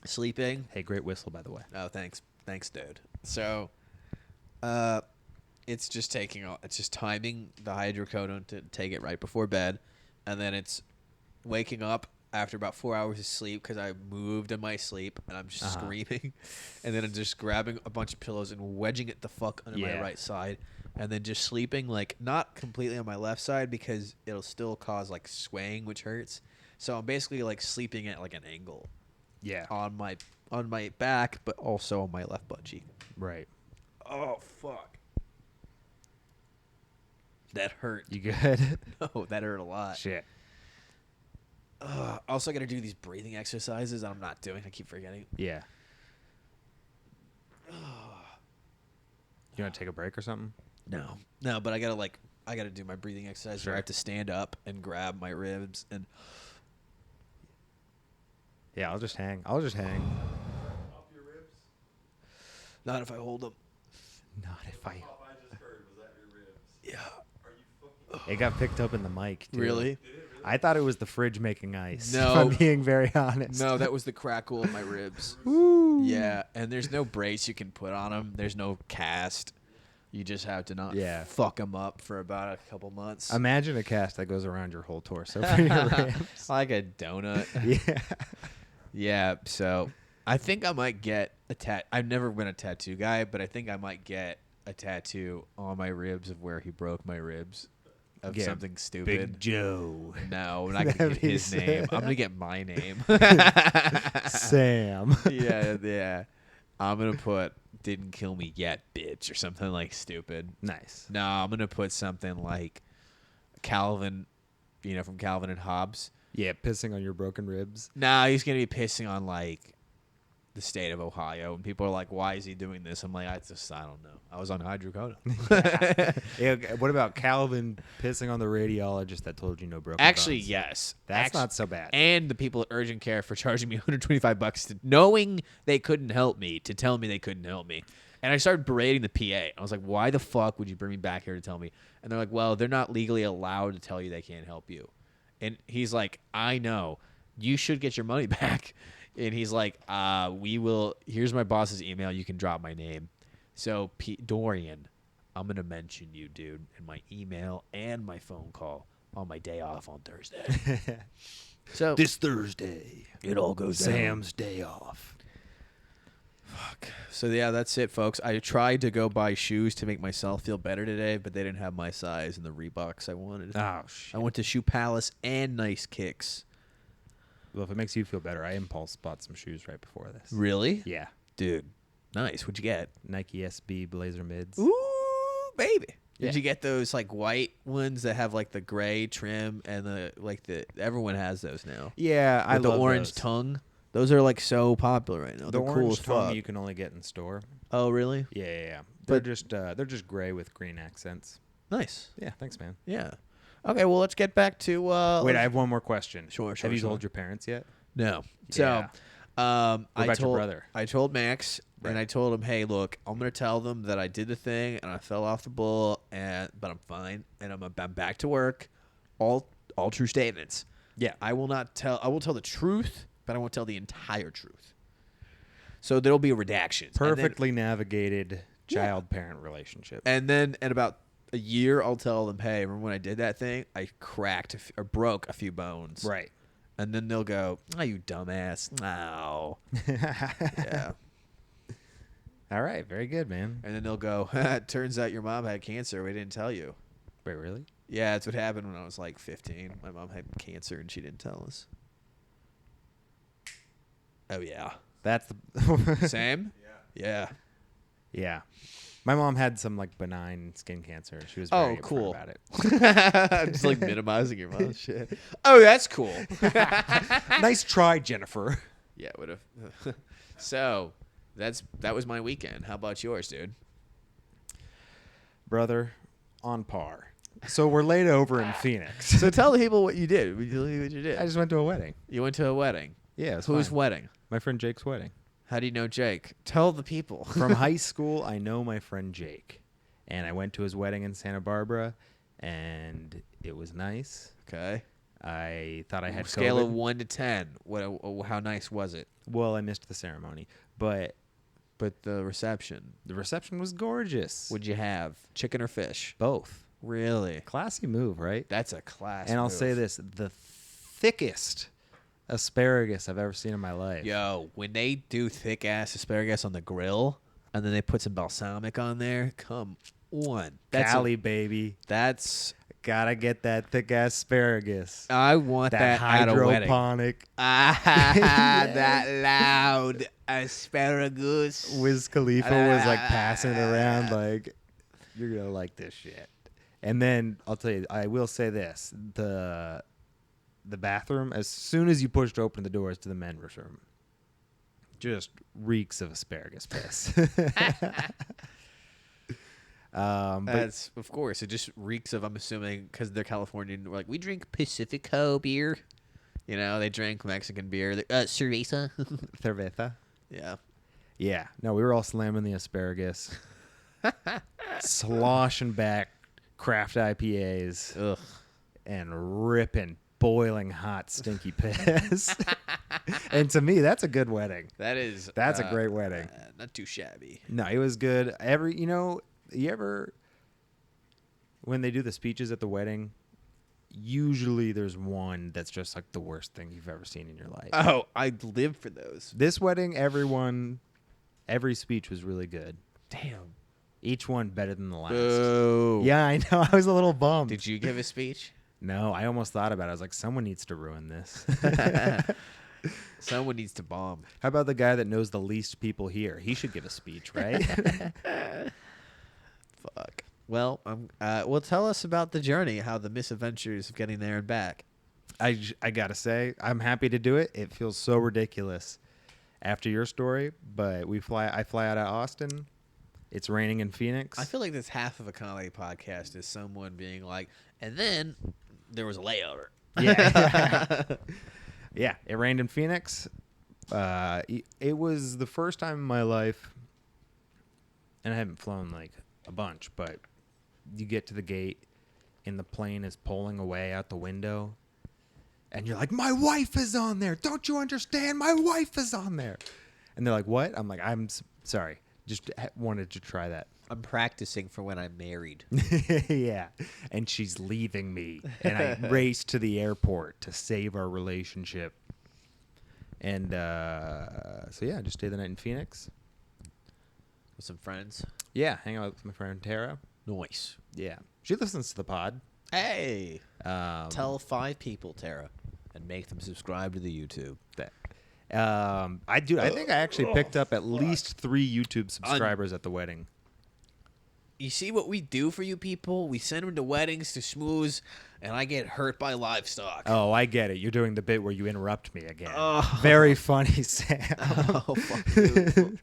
Sleeping. Hey, great whistle, by the way. Oh, thanks, dude. So, it's just timing the hydrocodone to take it right before bed, and then it's waking up after about 4 hours of sleep because I moved in my sleep and I'm just screaming, and then I'm just grabbing a bunch of pillows and wedging it the fuck under my right side, and then just sleeping like not completely on my left side because it'll still cause like swaying, which hurts. So I'm basically like sleeping at like an angle. Yeah. On my back, but also on my left butt cheek. Right. Oh fuck. That hurt. You good? No, that hurt a lot. Shit. Also, I got to do these breathing exercises I'm not doing. I keep forgetting. Yeah. You want to take a break or something? No, but I gotta do my breathing exercise. Sure. Where I have to stand up and grab my ribs and. Yeah, I'll just hang. Off your ribs? Not if I hold them. Not if I. I just heard, was that your ribs? Yeah. Are you fucking... It got picked up in the mic, too. Really? Did it really? I thought it was the fridge making ice. No. If I'm being very honest. No, that was the crackle of my ribs. Woo. Yeah, and there's no brace you can put on them. There's no cast. You just have to not fuck them up for about a couple months. Imagine a cast that goes around your whole torso for your ribs. Like a donut. Yeah. Yeah, so I think I might get a I've never been a tattoo guy, but I think I might get a tattoo on my ribs of where he broke my ribs of Yeah, something stupid. Big Joe. No, I'm not gonna That'd get be his name. I'm gonna get my name. Sam. yeah. I'm gonna put "didn't kill me yet, bitch" or something like stupid. Nice. No, I'm gonna put something like Calvin, from Calvin and Hobbes. Yeah, pissing on your broken ribs. Nah, he's gonna be pissing on like the state of Ohio, and people are like, "Why is he doing this?" I'm like, I don't know. I was on hydrocodone. Yeah, what about Calvin pissing on the radiologist that told you no broken Actually, bones? yes, That's not so bad. And the people at urgent care for charging me $125 knowing they couldn't help me, to tell me they couldn't help me. And I started berating the PA. I was like, "Why the fuck would you bring me back here to tell me?" And they're like, "Well, they're not legally allowed to tell you they can't help you." And he's like, "I know. You should get your money back." And he's like, "We will. Here's my boss's email. You can drop my name." So, Dorian, I'm going to mention you, dude, in my email and my phone call on my day off on Thursday. So This Thursday, it all goes down. Sam's day off. Fuck. So, yeah, that's it, folks. I tried to go buy shoes to make myself feel better today, but they didn't have my size and the Reeboks I wanted. Oh, shit. I went to Shoe Palace and Nice Kicks. Well, if it makes you feel better, I impulse bought some shoes right before this. Really? Yeah. Dude, nice. What'd you get? Nike SB Blazer mids. Ooh, baby. Yeah. Did you get those like white ones that have like the gray trim and everyone has those now? Yeah, I With the love orange those. tongue. Those are like so popular right now. The They're cool orange as tongue fuck. you can only get in store. Oh, really? Yeah. But- They're just gray with green accents. Nice. Yeah, thanks, man. Yeah. Okay, well, let's get back to Wait, I have one more question. Sure, Have you sure. told your parents yet? No. Yeah. So, I about told your brother? I told Max, Right. and I told him, "Hey, look, I'm gonna tell them that I did the thing and I fell off the bull, but I'm fine, and I'm back to work. All true statements. Yeah. I will tell the truth, but I won't tell the entire truth. So there'll be redactions. Perfectly navigated child-parent relationship. And then in about a year, I'll tell them, "Hey, remember when I did that thing? I cracked or broke a few bones." Right. And then they'll go, "Oh, you dumbass." No. Yeah. All right. Very good, man. And then they'll go, "It turns out your mom had cancer. We didn't tell you." Wait, really? Yeah, that's what happened when I was like 15. My mom had cancer and she didn't tell us. Oh, yeah. That's the Same? Yeah. Yeah. My mom had some like benign skin cancer. She was very upfront cool. about it. Just like minimizing your mom's shit. Oh, that's cool. Nice try, Jennifer. Yeah, would have. So, that was my weekend. How about yours, dude? Brother, on par. So we're laid over in Phoenix. So tell the people what you did. What you did. I just went to a wedding. You went to a wedding. Yeah, it was Whose fine. wedding? My friend Jake's wedding. How do you know Jake? Tell the people. From high school, I know my friend Jake. And I went to his wedding in Santa Barbara, and it was nice. Okay. I thought I had Scale COVID. of 1 to 10. How nice was it? Well, I missed the ceremony, but But the reception. the reception was gorgeous. What'd you have? Chicken or fish? Both. Really? Classy move, right? That's a class. And I'll move. say this, the thickest asparagus I've ever seen in my life. Yo, when they do thick ass asparagus on the grill and then they put some balsamic on there, come on. Cali, baby. That's Gotta get that thick ass asparagus. I want that, at a wedding. hydroponic. That loud asparagus. Wiz Khalifa was like passing it around like, you're gonna like this shit. And then I'll tell you, I will say this: the bathroom, as soon as you pushed open the doors to the men's room, just reeks of asparagus piss. But That's of course. It just reeks of. I'm assuming because they're Californian. We're like, we drink Pacifico beer. You know, they drink Mexican beer. Cerveza. cerveza. Yeah. Yeah, no, we were all slamming the asparagus, sloshing back craft IPAs, Ugh. and ripping boiling hot stinky piss. And to me, that's a good wedding. That's That's a great wedding. Not too shabby. No, it was good. You ever, when they do the speeches at the wedding, usually there's one that's just like the worst thing you've ever seen in your life. Oh, I live for those. This wedding, every speech was really good. Damn. Each one better than the last. Boo. Yeah, I know. I was a little bummed. Did you give a speech? No, I almost thought about it. I was like, someone needs to ruin this. Someone needs to bomb. How about the guy that knows the least people here? He should give a speech, right? Fuck. Well, well, tell us about the journey, how the misadventures of getting there and back. I gotta say, I'm happy to do it. It feels so ridiculous after your story, but I fly out of Austin. It's raining in Phoenix. I feel like this half of a comedy podcast is someone being like, and then there was a layover. Yeah. Yeah, it rained in Phoenix. It was the first time in my life, and I haven't flown like a bunch, but you get to the gate and the plane is pulling away out the window, and you're like, my wife is on there. Don't you understand? My wife is on there. And they're like, what? I'm like, I'm sorry. Just wanted to try that. I'm practicing for when I'm married. Yeah. And she's leaving me. And I raced to the airport to save our relationship. And so, yeah, I just stayed the night in Phoenix. With some friends. Yeah, hang out with my friend Tara. Nice. Yeah. She listens to the pod. Hey. Tell 5 people, Tara, and make them subscribe to the YouTube. I think I actually picked up at least 3 YouTube subscribers at the wedding. You see what we do for you people? We send them to weddings to schmooze, and I get hurt by livestock. Oh, I get it. You're doing the bit where you interrupt me again. Oh. Very funny, Sam. Oh, fuck you.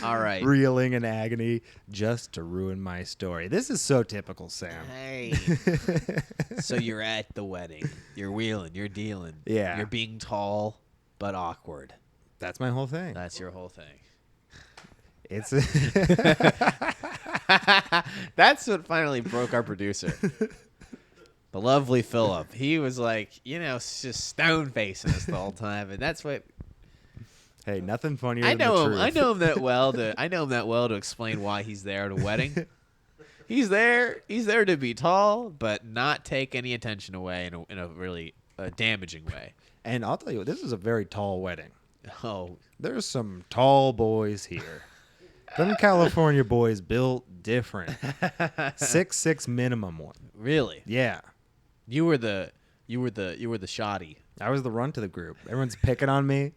All right. Reeling in agony just to ruin my story. This is so typical, Sam. Hey. So you're at the wedding. You're wheeling. You're dealing. Yeah. You're being tall but awkward. That's my whole thing. That's your whole thing. It's That's what finally broke our producer. The lovely Philip. He was like, just stone facing us the whole time, and that's what. Hey, nothing funnier I than know the him. truth. I know him that well. To explain why he's there at a wedding. He's there. He's there to be tall, but not take any attention away in a really damaging way. And I'll tell you, this is a very tall wedding. Oh, There's some tall boys here. Them California boys built different. 6'6" minimum one. really? Yeah. You were the shoddy. I was the runt of the group. Everyone's picking on me.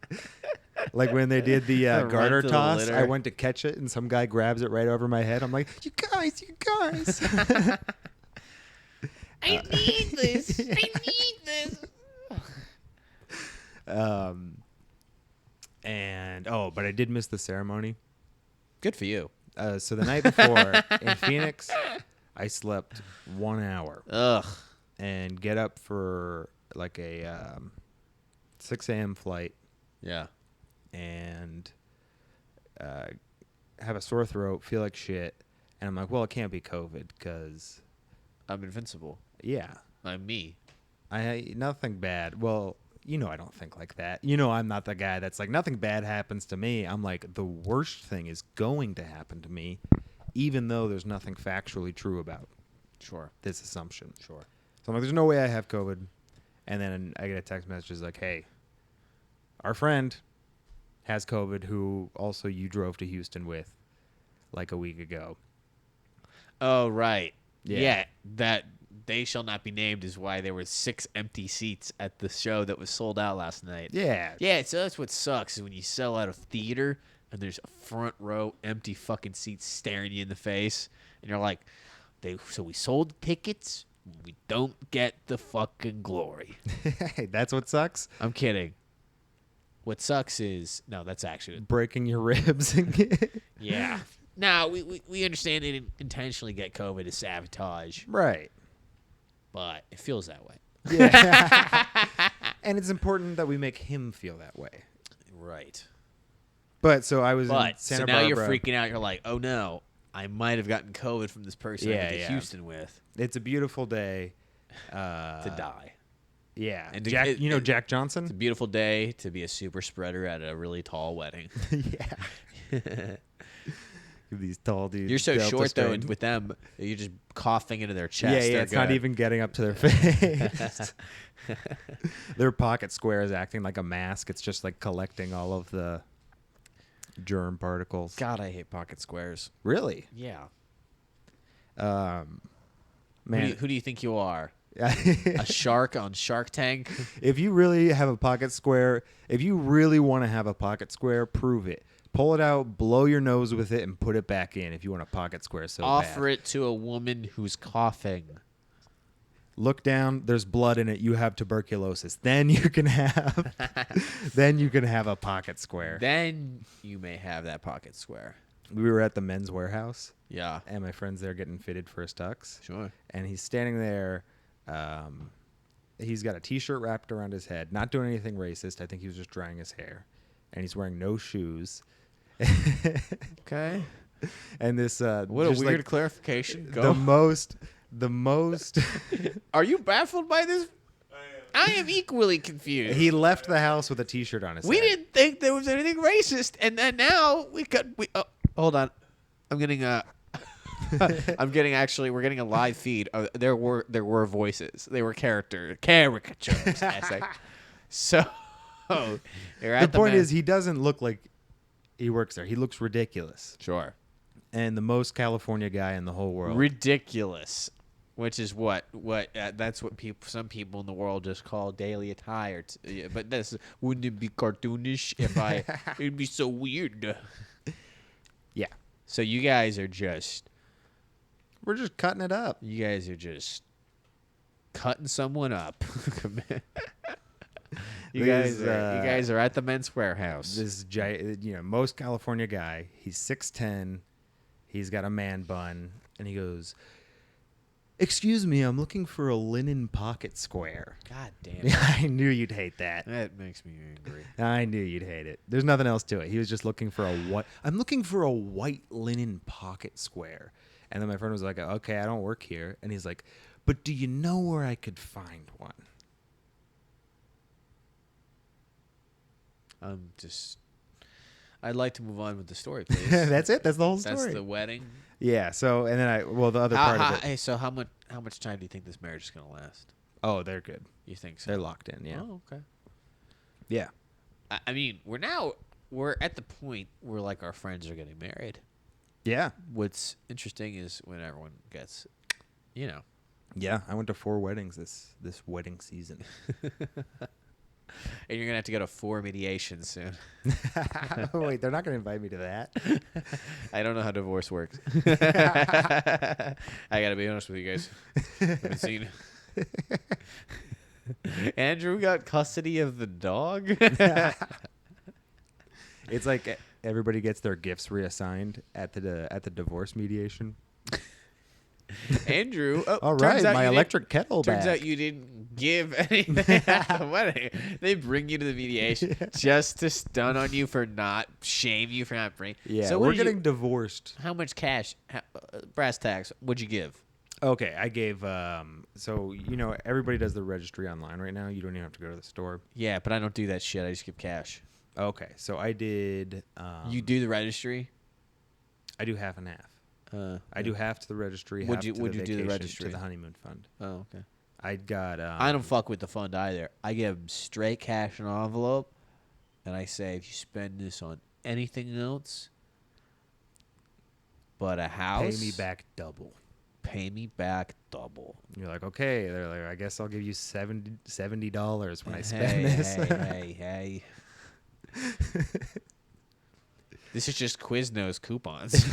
Like when they did the The garter runt of the toss, litter. I went to catch it, and some guy grabs it right over my head. I'm like, you guys. I need this. I need this. But I did miss the ceremony. Good for you. So the night before in Phoenix, I slept 1 hour Ugh. and get up for like a 6 a.m. flight Yeah. and have a sore throat, feel like shit. And I'm like, well, it can't be COVID because, I'm invincible. yeah, I'm me. nothing bad. Well, I don't think like that. I'm not the guy that's like, nothing bad happens to me. I'm like, the worst thing is going to happen to me, even though there's nothing factually true about Sure. this assumption. Sure. So I'm like, there's no way I have COVID. And then I get a text message like, hey, our friend has COVID who also you drove to Houston with like a week ago. Oh, right. Yeah. Yeah. That they shall not be named is why there were 6 empty seats at the show that was sold out last night. Yeah. Yeah, so that's what sucks is when you sell out a theater and there's a front row empty fucking seats staring you in the face, and you're like, so we sold tickets, we don't get the fucking glory. Hey, that's what sucks? I'm kidding. What sucks is that's actually Breaking your ribs. yeah. No, we understand they didn't intentionally get COVID as sabotage, Right. but it feels that way. Yeah. And it's important that we make him feel that way. Right. But so I was in But Santa so now Barbara. you're freaking out. You're like, oh no, I might have gotten COVID from this person I Yeah, went to yeah. Houston with It's a beautiful day. to die. Yeah. And Jack, it- Jack It's a Johnson? beautiful day to be a super spreader at a really tall wedding. Yeah. These tall dudes. You're so Delta short though, strain. and with them, you're just coughing into their chest. Yeah, They're it's not good. even getting up to their face. Their pocket square is acting like a mask. It's just like collecting all of the germ particles. God, I hate pocket squares. Really? Yeah. Man, Who do you think you are? A shark on Shark Tank? if you really have a pocket square, if you really want to have a pocket square, prove it. Pull it out, blow your nose with it, and put it back in if you want a pocket square so Offer bad. it to a woman who's coughing. Look down, there's blood in it, you have tuberculosis. Then you can have a pocket square. Then you may have that pocket square. We were at the Men's Warehouse, Yeah. and my friend's there getting fitted for his tux. Sure. And he's standing there. He's got a T-shirt wrapped around his head, not doing anything racist. I think he was just drying his hair. And he's wearing no shoes. Okay. And this What a just weird like clarification. the Go. most Are you baffled by this? I am equally confused. he left the house with a T-shirt on his We head. didn't think there was anything racist, and then now we hold on. I'm getting actually. We're getting a live feed. There were voices. They were caricatures. I say. So The point is, he doesn't look like he works there. He looks ridiculous, sure and the most California guy in the whole world. ridiculous, which is what that's what some people in the world just call daily attire. But this wouldn't it be cartoonish if I? It'd be so weird. Yeah, So you guys are just. we're just cutting it up. You guys are just cutting someone up. you guys are at the Men's Warehouse. This most California guy. He's 6'10". He's got a man bun, and he goes, "Excuse me, I'm looking for a linen pocket square." God damn it. I knew you'd hate that. That makes me angry. I knew you'd hate it. There's nothing else to it. He was just looking for I'm looking for a white linen pocket square. And then my friend was like, "Okay, I don't work here." And he's like, "But do you know where I could find one?" I'd like to move on with the story, please. That's it. That's the whole story. That's the wedding. Yeah. So, and then the other part of it. Hey, so how much time do you think this marriage is gonna last? Oh, they're good. You think so? They're locked in. Yeah. Oh, okay. Yeah. I mean, we're at the point where like our friends are getting married. Yeah. What's interesting is when everyone gets, Yeah. I went to 4 weddings this wedding season. and you're gonna have to go to 4 mediations soon. Wait, they're not going to invite me to that. I don't know how divorce works. I gotta be honest with you guys. Haven't seen. Andrew got custody of the dog. It's like everybody gets their gifts reassigned at the divorce mediation. Andrew. Oh, All turns right, out my you electric kettle Turns back. out you didn't give anything at the wedding. They bring you to the mediation just to stun on you for not shame you for not bringing. Yeah, So we're what did getting divorced. How much cash? Brass tacks. What'd you give? Okay, I gave so everybody does the registry online right now. You don't even have to go to the store. Yeah, but I don't do that shit. I just give cash. Okay, so I did You do the registry? I do half and half. I do half to the registry, Would half you- to would the you do the vacation, registry? to the honeymoon fund. Oh, okay. I got I don't fuck with the fund either. I give 'em straight cash in an envelope, and I say, if you spend this on anything else but a house, pay me back double. Pay me back double. You're like, okay. They're like, I guess I'll give you $70 when I Hey, spend this. hey. This is just Quiznos coupons.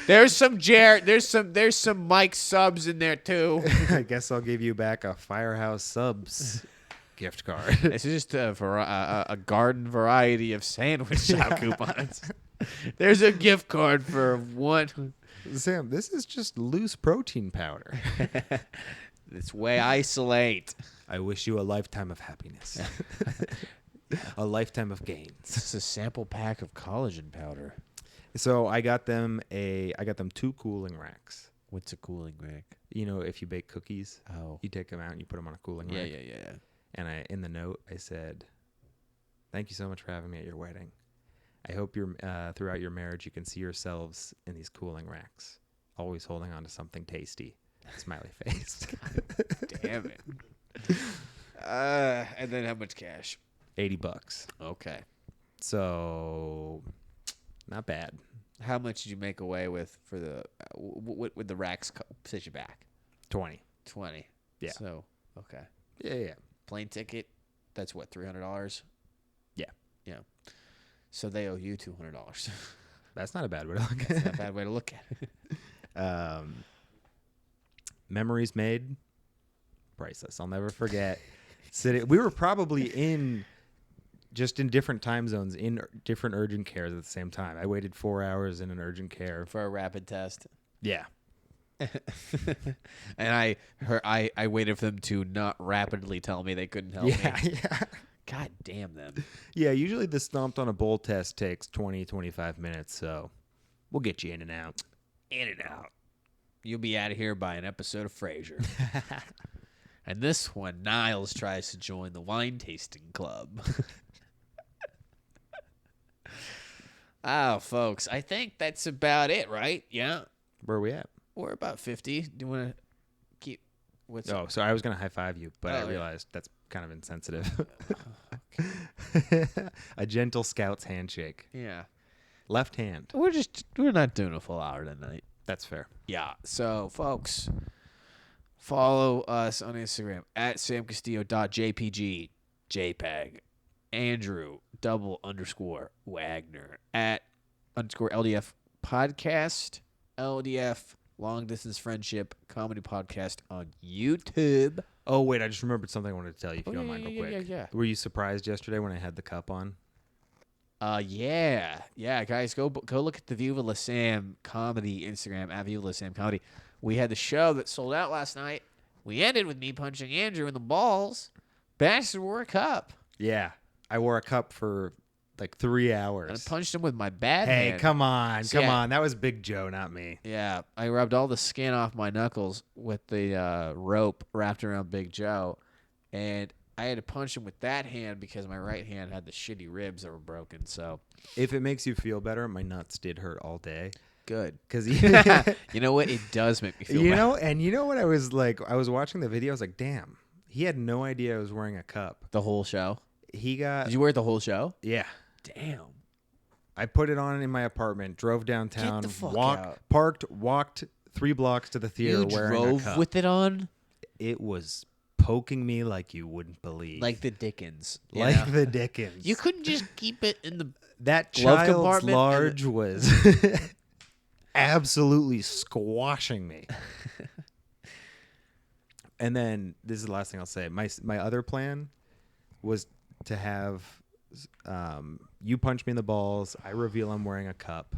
There's some there's some Mike subs in there too. I guess I'll give you back a Firehouse Subs gift card. This is just a garden variety of sandwich shop coupons. There's a gift card for one. Sam, this is just loose protein powder. It's way isolate. I wish you a lifetime of happiness. A lifetime of gains. It's a sample pack of collagen powder. So I got them 2 cooling racks. What's a cooling rack? If you bake cookies, Oh. you take them out and you put them on a cooling rack. Yeah. And in the note I said, "Thank you so much for having me at your wedding. I hope throughout your marriage you can see yourselves in these cooling racks, always holding on to something tasty." Smiley face. Damn it. And then how much cash? $80. Okay. So, not bad. How much did you make away with for the with the racks set you back? 20. 20. Yeah. So okay. Yeah. Plane ticket. That's what, $300. Yeah. Yeah. So they owe you $200. That's not a bad way to look at That's not a bad way to look at it. Memories made, priceless. I'll never forget. We were probably in different time zones, in different urgent cares at the same time. I waited 4 hours in an urgent care. For a rapid test. Yeah. And I waited for them to not rapidly tell me they couldn't help me. Yeah. God damn them. Yeah, usually the stomped on a bowl test takes 20, 25 minutes, so we'll get you in and out. In and out. You'll be out of here by an episode of Frasier. And this one, Niles tries to join the wine tasting club. Oh, folks, I think that's about it, right? Yeah. Where are we at? We're about 50. Do you want to keep... What's Oh, so I was going to high five you, but I Oh, yeah. realized that's kind of insensitive. A gentle scout's handshake. Yeah. Left hand. We're not doing a full hour tonight. That's fair. Yeah. So, folks, follow us on Instagram at samcastillo.jpg, JPEG, Andrew _Wagner at _LDF podcast, LDF long distance friendship comedy podcast on YouTube. Oh, wait, I just remembered something I wanted to tell you if you don't mind real quick. Yeah. Were you surprised yesterday when I had the cup on? Yeah, guys, go look at the Viva La Sam comedy Instagram at Viva La Sam comedy. We had the show that sold out last night. We ended with me punching Andrew in the balls. Bastard wore a cup. Yeah. I wore a cup for like 3 hours. And I punched him with my bad Hey, hand. come on. See, Come on. That was Big Joe, not me. Yeah, I rubbed all the skin off my knuckles with the rope wrapped around Big Joe, and I had to punch him with that hand because my right hand had the shitty ribs that were broken. So If it makes you feel better, my nuts did hurt all day. good. Because You know what? It does make me feel better. you know what I was like? I was watching the video. I was like, damn, he had no idea I was wearing a cup. The whole show. He got, Did you wear it the whole show? yeah. Damn. I put it on in my apartment, drove downtown, Get the fuck out. walked 3 blocks to the theater You wearing a drove cup. with it on It was poking me like you wouldn't believe. like the Dickens. you Like know? the Dickens. You couldn't just keep it in the That glove child's compartment and large was absolutely squashing me. And then this is the last thing I'll say. My other plan was to have you punch me in the balls. I reveal I'm wearing a cup,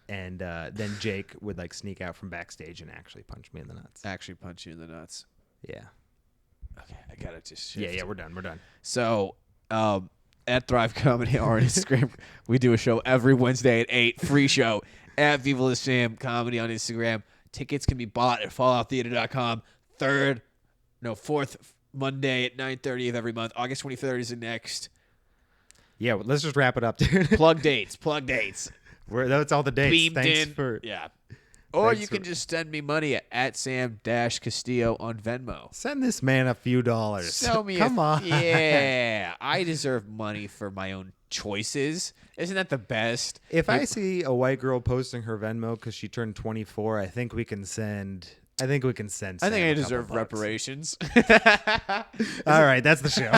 and then Jake would like sneak out from backstage and actually punch me in the nuts. actually punch you in the nuts. Yeah. Okay, I gotta just shift. Yeah. We're done. So, at Thrive Comedy on Instagram, we do a show every Wednesday at 8, free show at Viva La Sam Comedy on Instagram. Tickets can be bought at fallouttheater.com. Fourth Monday at 9:30 of every month. August 23rd is the next. Yeah. Well, let's just wrap it up, dude. Plug dates. That's all the dates. Beamed Thanks in. for. Yeah. Or Thanks you can for- just send me money at Sam-Castillo on Venmo. Send this man a few dollars. Sell me Come on. Yeah. I deserve money for my own choices. Isn't that the best? If I see a white girl posting her Venmo because she turned 24, I think we can send. I think Sam I a couple deserve bucks. reparations. All right, that's the show.